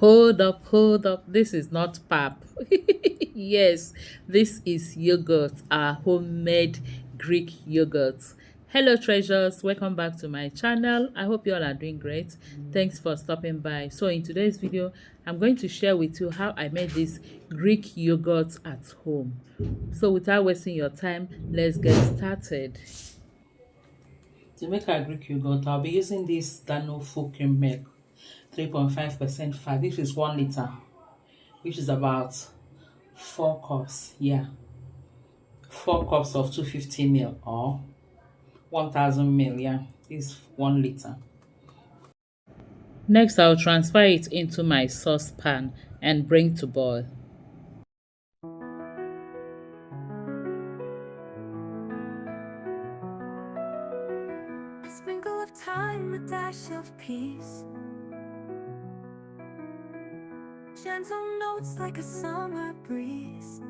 Hold up. This is not pap. Yes, this is yogurt, our homemade Greek yogurt. Hello, treasures. Welcome back to my channel. I hope you all are doing great. Thanks for stopping by. So, in today's video, I'm going to share with you how I made this Greek yogurt at home. So, without wasting your time, let's get started. To make our Greek yogurt, I'll be using this Dano full cream milk, 3.5% fat. This is 1 liter, which is about 4 cups. Yeah, 4 cups of 250 ml or 1000 ml. Yeah, is 1 liter. Next, I'll transfer it into my saucepan and bring to boil. A sprinkle of time, a dash of peace. Gentle notes like a summer breeze.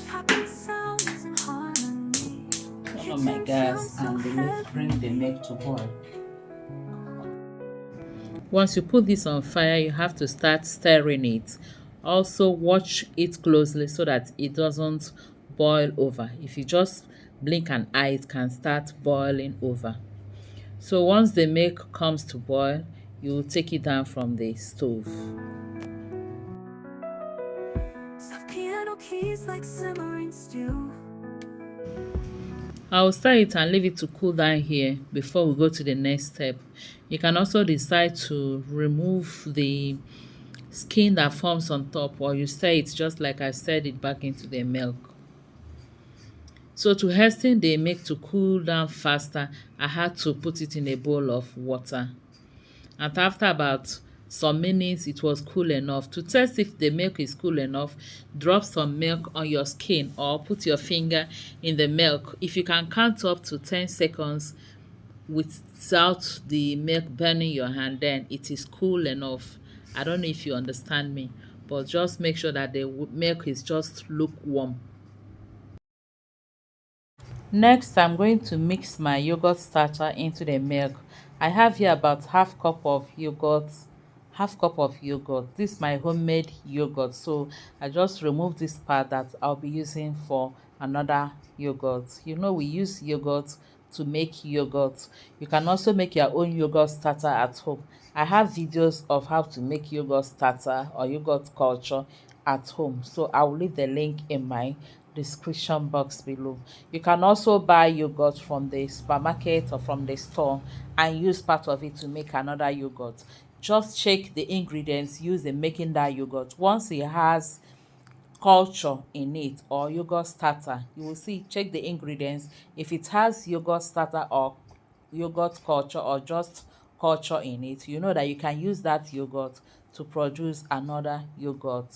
Chopping sounds in harmony. Turn on my gas and bring the milk to boil. Once you put this on fire, you have to start stirring it. Also, watch it closely so that it doesn't boil over. If you just blink an eye, it can start boiling over. So once the milk comes to boil, you will take it down from the stove. Soft piano keys like simmering stew. I will stir it and leave it to cool down here before we go to the next step. You can also decide to remove the skin that forms on top, or you stir it just like I stirred it back into the milk. So to hasten the milk to cool down faster, I had to put it in a bowl of water. And after about some minutes, it was cool enough. To test if the milk is cool enough, drop some milk on your skin or put your finger in the milk. If you can count up to 10 seconds without the milk burning your hand, then it is cool enough. I don't know if you understand me, but just make sure that the milk is just lukewarm. Next, I'm going to mix my yogurt starter into the milk. I have here about half cup of yogurt. This is my homemade yogurt, so I just remove this part that I'll be using for another yogurt. You know, we use yogurt to make yogurt. You can also make your own yogurt starter at home. I have videos of how to make yogurt starter or yogurt culture at home, so I will leave the link in my description box below. You can also buy yogurt from the supermarket or from the store and use part of it to make another yogurt. Just check the ingredients used in making that yogurt. Once it has culture in it or yogurt starter, you will see, check the ingredients. If it has yogurt starter or yogurt culture or just culture in it, you know that you can use that yogurt to produce another yogurt.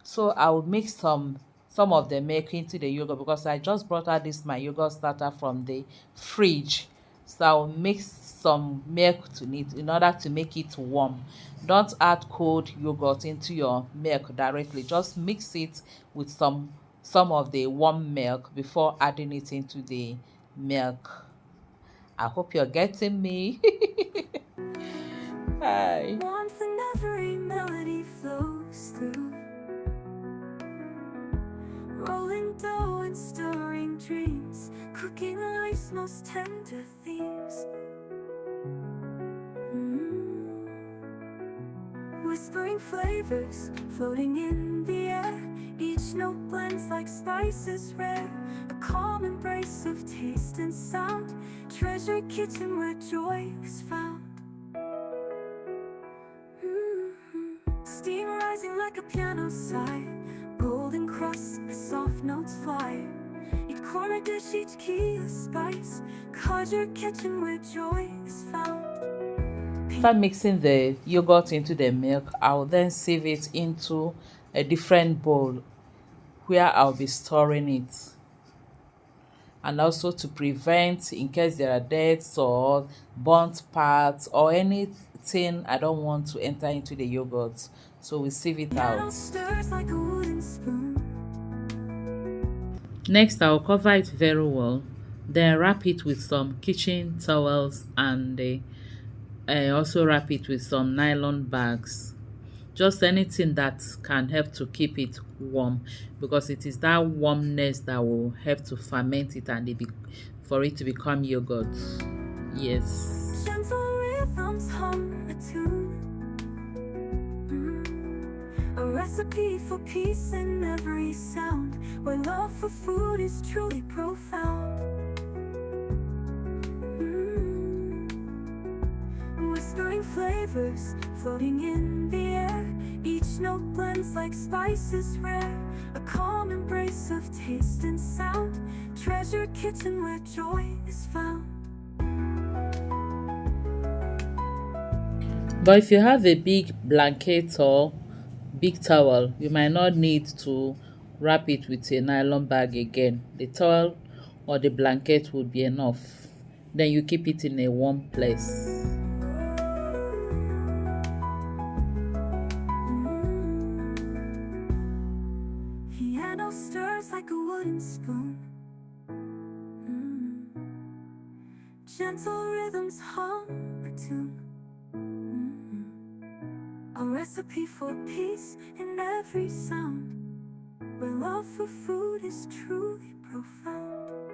So I will mix some of the milk into the yogurt because I just brought out this my yogurt starter from the fridge. So I'll mix some milk to it in order to make it warm. Don't add cold yogurt into your milk directly. Just mix it with some of the warm milk before adding it into the milk. I hope you're getting me. Hi. Warmth and every melody flows through. Rolling dough and stirring dreams, cooking life's most tender themes. Whispering flavors, floating in the air. Each note blends like spices rare. A calm embrace of taste and sound. Treasure kitchen where joy is found. Steam rising like a piano sigh. Golden crust, soft notes fly. Each corner dish, each key a spice. Cause your kitchen where joy is found. After mixing the yogurt into the milk, I'll then sieve it into a different bowl where I'll be storing it. And also to prevent in case there are debts or burnt parts or anything I don't want to enter into the yogurt. So we sieve it out. Like a wooden spoon. Next, I'll cover it very well. Then wrap it with some kitchen towels and I also wrap it with some nylon bags. Just anything that can help to keep it warm, because it is that warmness that will help to ferment it and for it to become yogurt. Yes. Gentle rhythms hum a tune. A recipe for peace in every sound, where love for food is truly profound. Whispering flavors floating in the air, each note blends like spices rare. A calm embrace of taste and sound, treasure kitchen where joy is found. But if you have a big blanket or big towel, you might not need to wrap it with a nylon bag again. The towel or the blanket would be enough. Then you keep it in a warm place. Piano stirs like a wooden spoon. Gentle rhythms hum a tune. A recipe for peace in every sound, where love for food is truly profound.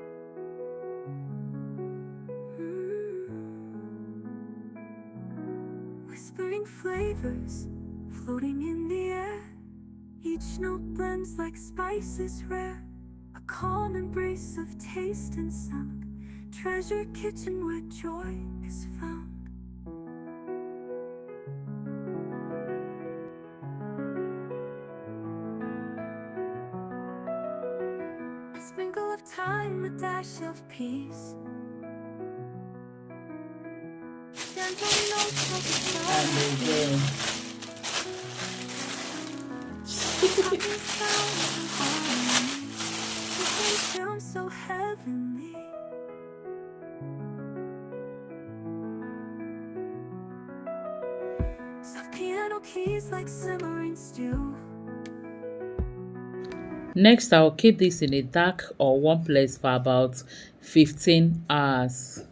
Whispering flavors floating in the air, each note blends like spices rare. A calm embrace of taste and sound, treasure kitchen where joy is found. A sprinkle of thyme, a dash of peace. Gentle notes of And again. sound so heavenly. Soft piano keys like simmering stew. Next, I'll keep this in a dark or warm place for about 15 hours.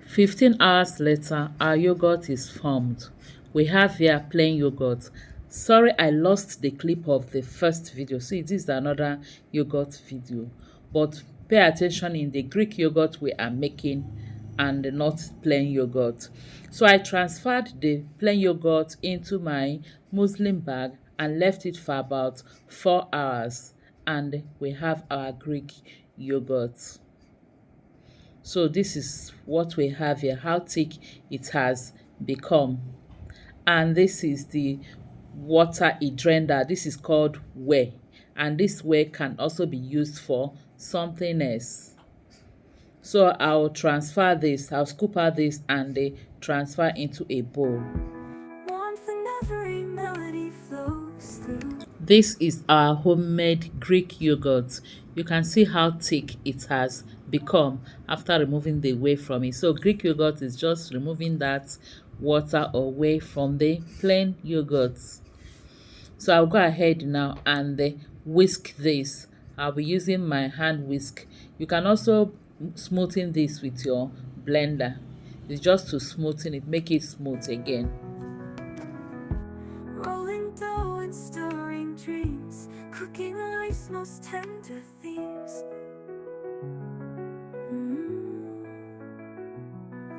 15 hours later, our yogurt is formed. We have here plain yogurt. Sorry, I lost the clip of the first video. See, this is another yogurt video. But pay attention in the Greek yogurt we are making and not plain yogurt. So I transferred the plain yogurt into my muslin bag and left it for about 4 hours. And we have our Greek yogurt. So this is what we have here, how thick it has become. And this is the water it drained out. This is called whey. And this whey can also be used for something else. So I'll transfer this, I'll scoop out this and transfer into a bowl. Warmth in every melody flows through. This is our homemade Greek yogurt. You can see how thick it has become after removing the whey from it. So Greek yogurt is just removing that water or whey from the plain yogurt. So I'll go ahead now and whisk this. I'll be using my hand whisk. You can also smoothen this with your blender. It's just to smoothen it, make it smooth again. Rolling dough and stirring dreams, cooking life's most tender themes.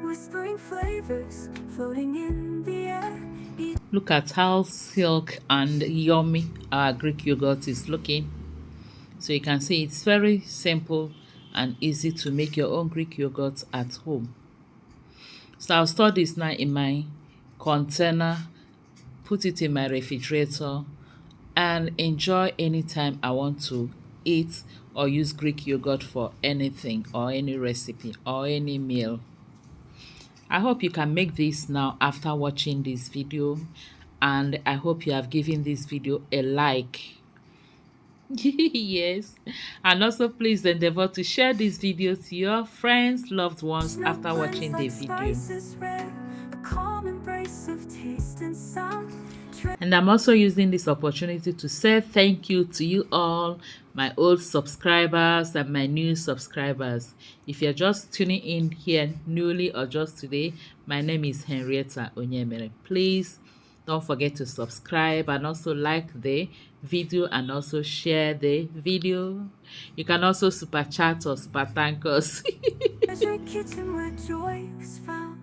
Whispering flavors floating in the air. Look at how silk and yummy our Greek yogurt is looking. So you can see it's very simple and easy to make your own Greek yogurt at home. So I'll store this now in my container, put it in my refrigerator, and enjoy anytime I want to eat or use Greek yogurt for anything or any recipe or any meal. I hope you can make this now after watching this video, and I hope you have given this video a like. Yes, and also please endeavor to share this video to your friends, loved ones after watching the video. And I'm also using this opportunity to say thank you to you all, my old subscribers and my new subscribers. If you're just tuning in here newly or just today, my name is Henrietta Onyemere. Please don't forget to subscribe and also like the video and also share the video. You can also super chat or super thank us. Kitchen where joy is found.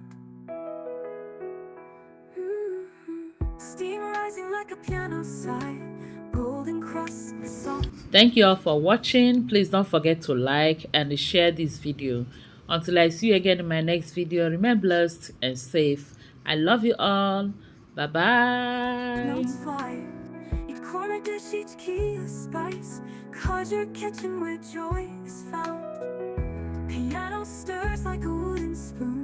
Steam rising like a piano side, golden crust, soft. Thank you all for watching. Please don't forget to like and share this video. Until I see you again in my next video, remain blessed and safe. I love you all. Bye bye. Notes fire. Each corner dish, each key a spice. Cause your kitchen where joy is found. Piano stirs like a wooden spoon.